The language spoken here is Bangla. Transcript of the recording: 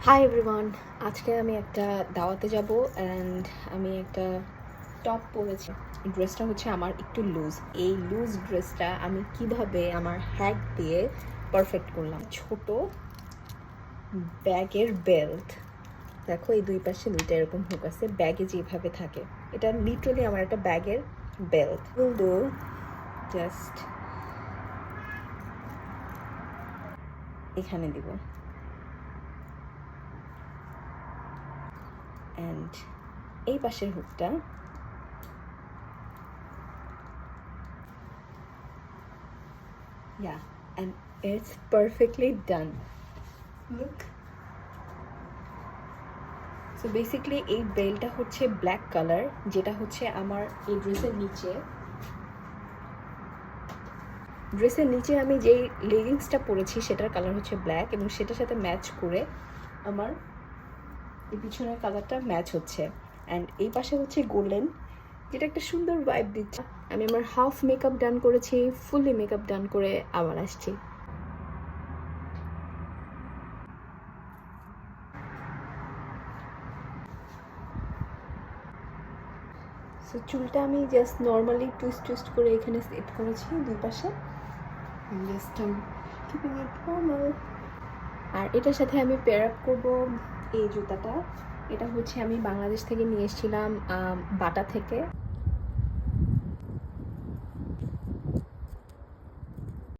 হাই এভরিওয়ান, আজকে আমি একটা দাওয়াতে যাব অ্যান্ড আমি একটা টপ পরেছি। ড্রেসটা হচ্ছে আমার একটু লুজ। এই লুজ ড্রেসটা আমি কিভাবে আমার হ্যাক দিয়ে পারফেক্ট করলাম। ছোট ব্যাগের বেল্ট, দেখো এই দুই পাশে দুইটা এরকম হুক আছে, ব্যাগে যেভাবে থাকে এটা লিটারালি আমার একটা ব্যাগের বেল্ট। কিন্তু জাস্ট এখানে দিব অ্যান্ড এই পাশের হুকটা yeah, and it's perfectly done. Look. So basically এই বেলটা হচ্ছে ব্ল্যাক কালার, যেটা হচ্ছে আমার এই ড্রেসের নিচে আমি যেই লেগিংসটা পরেছি সেটার কালার হচ্ছে ব্ল্যাক, এবং সেটার সাথে ম্যাচ করে আমার এই পিছনের কালারটা ম্যাচ হচ্ছে। অ্যান্ড এই পাশে হচ্ছে গোল্ডেন, যেটা একটা সুন্দর ভাইব দিচ্ছে। আমি আমার হাফ মেকআপ ডান করেছি, ফুললি মেকআপ ডান করে আবার আসছি। সো চুলটা আমি জাস্ট নর্মালি টুইস্ট করে এখানে সেট করেছি দুই পাশে, জাস্ট কিপিং ইট নর্মাল। আর এটার সাথে আমি পেয়ার আপ করবো এই জুতাটা। এটা হচ্ছে আমি বাংলাদেশ থেকে নিয়ে এসেছিলাম, বাটা থেকে।